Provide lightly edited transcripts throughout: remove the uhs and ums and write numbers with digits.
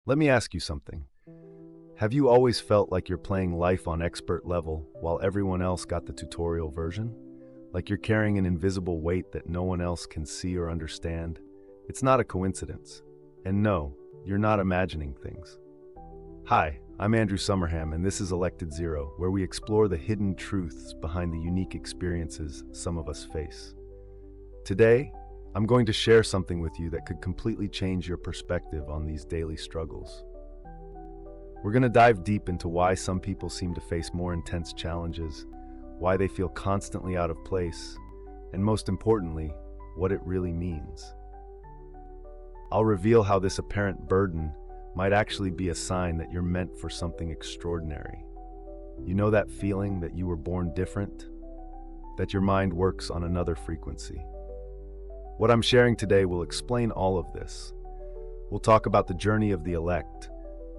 Let me ask you something. Have you always felt like you're playing life on expert level while everyone else got the tutorial version? Like you're carrying an invisible weight that no one else can see or understand? It's not a coincidence. And no, you're not imagining things. Hi, I'm Andrew Summerham, and this is Elected Zero, where we explore the hidden truths behind the unique experiences some of us face. Today, I'm going to share something with you that could completely change your perspective on these daily struggles. We're going to dive deep into why some people seem to face more intense challenges, why they feel constantly out of place, and most importantly, what it really means. I'll reveal how this apparent burden might actually be a sign that you're meant for something extraordinary. You know that feeling that you were born different? That your mind works on another frequency? What I'm sharing today will explain all of this. We'll talk about the journey of the elect,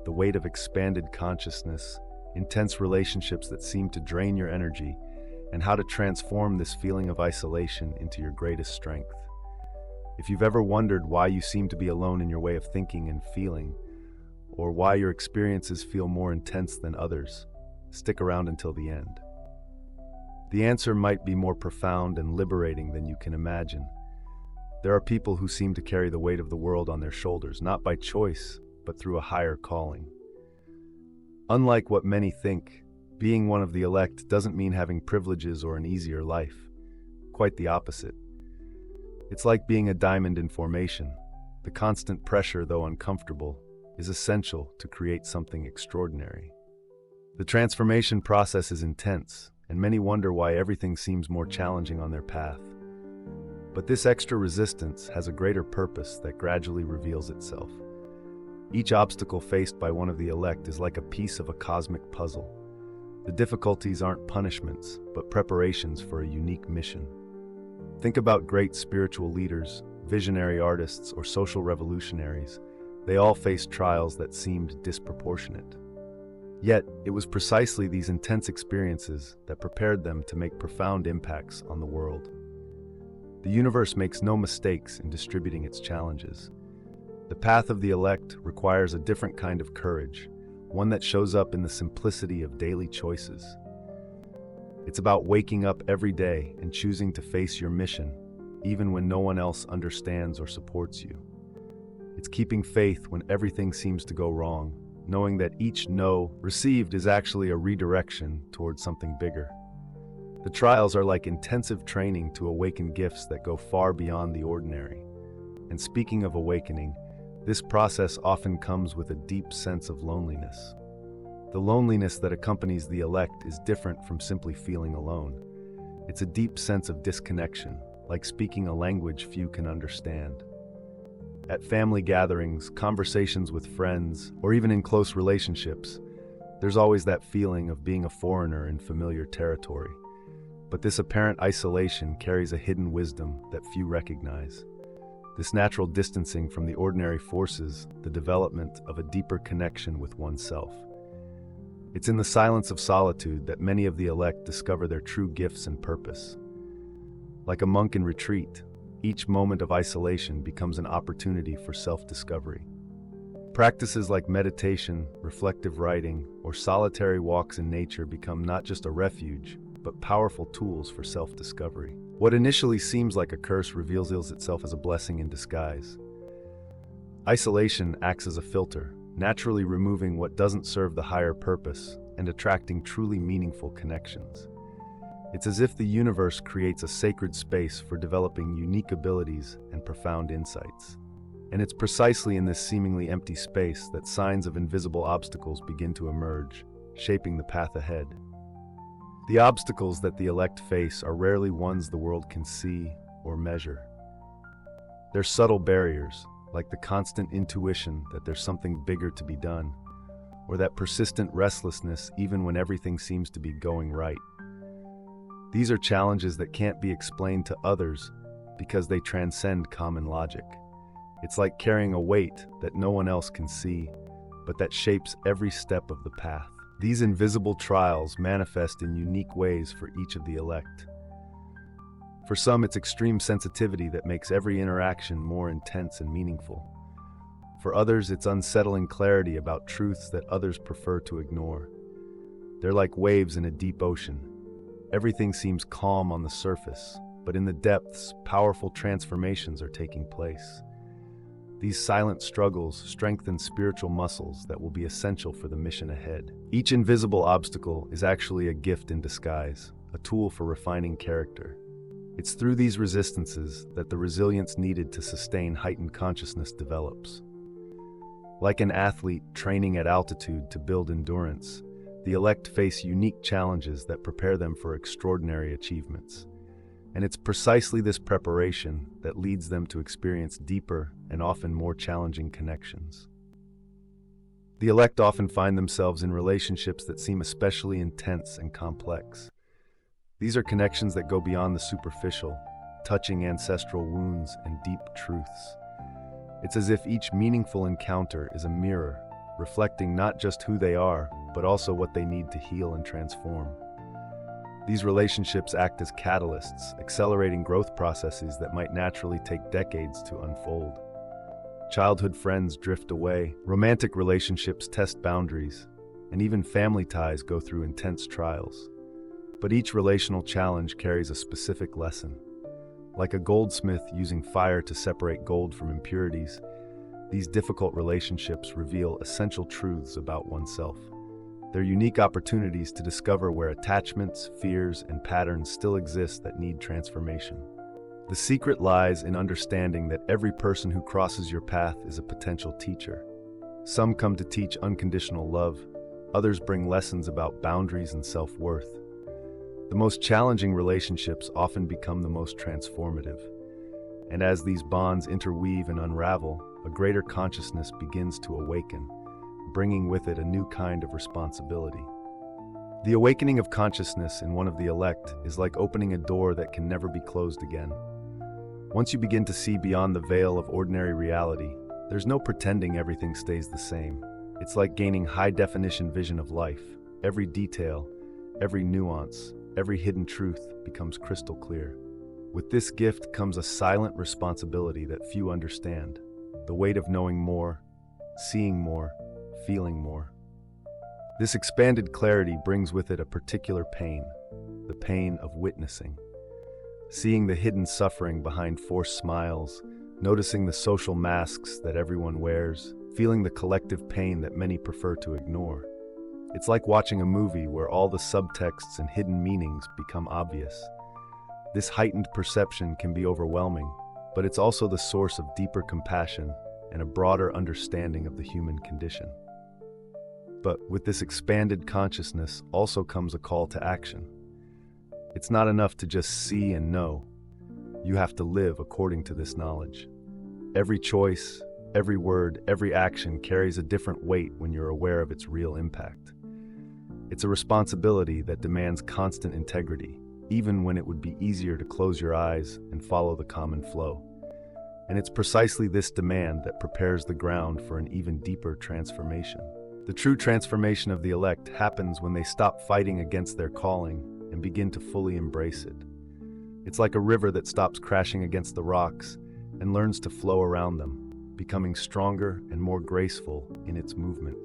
the weight of expanded consciousness, intense relationships that seem to drain your energy, and how to transform this feeling of isolation into your greatest strength. If you've ever wondered why you seem to be alone in your way of thinking and feeling, or why your experiences feel more intense than others, stick around until the end. The answer might be more profound and liberating than you can imagine. There are people who seem to carry the weight of the world on their shoulders, not by choice, but through a higher calling. Unlike what many think, being one of the elect doesn't mean having privileges or an easier life. Quite the opposite. It's like being a diamond in formation. The constant pressure, though uncomfortable, is essential to create something extraordinary. The transformation process is intense, and many wonder why everything seems more challenging on their path. But this extra resistance has a greater purpose that gradually reveals itself. Each obstacle faced by one of the elect is like a piece of a cosmic puzzle. The difficulties aren't punishments, but preparations for a unique mission. Think about great spiritual leaders, visionary artists, or social revolutionaries. They all faced trials that seemed disproportionate. Yet, it was precisely these intense experiences that prepared them to make profound impacts on the world. The universe makes no mistakes in distributing its challenges. The path of the elect requires a different kind of courage, one that shows up in the simplicity of daily choices. It's about waking up every day and choosing to face your mission, even when no one else understands or supports you. It's keeping faith when everything seems to go wrong, knowing that each no received is actually a redirection towards something bigger. The trials are like intensive training to awaken gifts that go far beyond the ordinary. And speaking of awakening, this process often comes with a deep sense of loneliness. The loneliness that accompanies the elect is different from simply feeling alone. It's a deep sense of disconnection, like speaking a language few can understand. At family gatherings, conversations with friends, or even in close relationships, there's always that feeling of being a foreigner in familiar territory. But this apparent isolation carries a hidden wisdom that few recognize. This natural distancing from the ordinary forces the development of a deeper connection with oneself. It's in the silence of solitude that many of the elect discover their true gifts and purpose. Like a monk in retreat, each moment of isolation becomes an opportunity for self-discovery. Practices like meditation, reflective writing, or solitary walks in nature become not just a refuge, but powerful tools for self-discovery. What initially seems like a curse reveals itself as a blessing in disguise. Isolation acts as a filter, naturally removing what doesn't serve the higher purpose and attracting truly meaningful connections. It's as if the universe creates a sacred space for developing unique abilities and profound insights. And it's precisely in this seemingly empty space that signs of invisible obstacles begin to emerge, shaping the path ahead. The obstacles that the elect face are rarely ones the world can see or measure. They're subtle barriers, like the constant intuition that there's something bigger to be done, or that persistent restlessness even when everything seems to be going right. These are challenges that can't be explained to others because they transcend common logic. It's like carrying a weight that no one else can see, but that shapes every step of the path. These invisible trials manifest in unique ways for each of the elect. For some, it's extreme sensitivity that makes every interaction more intense and meaningful. For others, it's unsettling clarity about truths that others prefer to ignore. They're like waves in a deep ocean. Everything seems calm on the surface, but in the depths, powerful transformations are taking place. These silent struggles strengthen spiritual muscles that will be essential for the mission ahead. Each invisible obstacle is actually a gift in disguise, a tool for refining character. It's through these resistances that the resilience needed to sustain heightened consciousness develops. Like an athlete training at altitude to build endurance, the elect face unique challenges that prepare them for extraordinary achievements. And it's precisely this preparation that leads them to experience deeper and often more challenging connections. The elect often find themselves in relationships that seem especially intense and complex. These are connections that go beyond the superficial, touching ancestral wounds and deep truths. It's as if each meaningful encounter is a mirror, reflecting not just who they are, but also what they need to heal and transform. These relationships act as catalysts, accelerating growth processes that might naturally take decades to unfold. Childhood friends drift away, romantic relationships test boundaries, and even family ties go through intense trials. But each relational challenge carries a specific lesson. Like a goldsmith using fire to separate gold from impurities, these difficult relationships reveal essential truths about oneself. They're unique opportunities to discover where attachments, fears, and patterns still exist that need transformation. The secret lies in understanding that every person who crosses your path is a potential teacher. Some come to teach unconditional love, others bring lessons about boundaries and self-worth. The most challenging relationships often become the most transformative. And as these bonds interweave and unravel, a greater consciousness begins to awaken, bringing with it a new kind of responsibility. The awakening of consciousness in one of the elect is like opening a door that can never be closed again. Once you begin to see beyond the veil of ordinary reality, there's no pretending everything stays the same. It's like gaining high-definition vision of life. Every detail, every nuance, every hidden truth becomes crystal clear. With this gift comes a silent responsibility that few understand: the weight of knowing more, seeing more, feeling more. This expanded clarity brings with it a particular pain, the pain of witnessing. Seeing the hidden suffering behind forced smiles, noticing the social masks that everyone wears, feeling the collective pain that many prefer to ignore. It's like watching a movie where all the subtexts and hidden meanings become obvious. This heightened perception can be overwhelming, but it's also the source of deeper compassion and a broader understanding of the human condition. But with this expanded consciousness also comes a call to action. It's not enough to just see and know. You have to live according to this knowledge. Every choice, every word, every action carries a different weight when you're aware of its real impact. It's a responsibility that demands constant integrity, even when it would be easier to close your eyes and follow the common flow. And it's precisely this demand that prepares the ground for an even deeper transformation. The true transformation of the elect happens when they stop fighting against their calling and begin to fully embrace it. It's like a river that stops crashing against the rocks and learns to flow around them, becoming stronger and more graceful in its movement.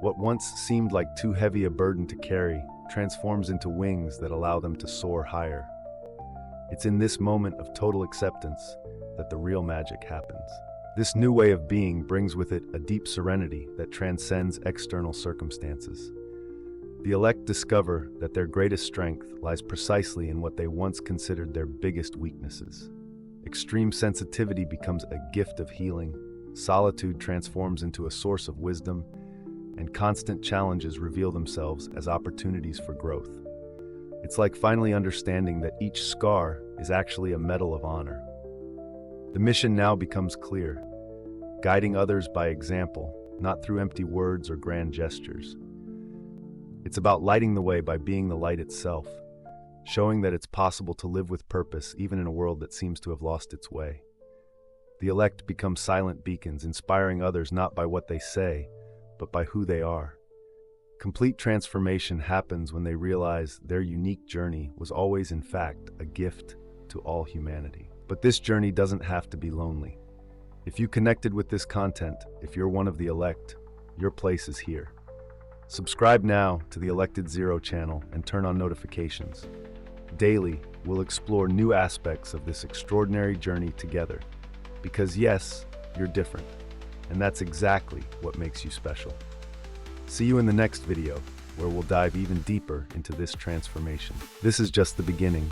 What once seemed like too heavy a burden to carry transforms into wings that allow them to soar higher. It's in this moment of total acceptance that the real magic happens. This new way of being brings with it a deep serenity that transcends external circumstances. The elect discover that their greatest strength lies precisely in what they once considered their biggest weaknesses. Extreme sensitivity becomes a gift of healing, solitude transforms into a source of wisdom, and constant challenges reveal themselves as opportunities for growth. It's like finally understanding that each scar is actually a medal of honor. The mission now becomes clear: guiding others by example, not through empty words or grand gestures. It's about lighting the way by being the light itself, showing that it's possible to live with purpose even in a world that seems to have lost its way. The elect become silent beacons, inspiring others not by what they say, but by who they are. Complete transformation happens when they realize their unique journey was always, in fact, a gift to all humanity. But this journey doesn't have to be lonely. If you connected with this content, if you're one of the elect, your place is here. Subscribe now to the Elected Zero channel and turn on notifications. Daily, we'll explore new aspects of this extraordinary journey together. Because yes, you're different, and that's exactly what makes you special. See you in the next video, where we'll dive even deeper into this transformation. This is just the beginning.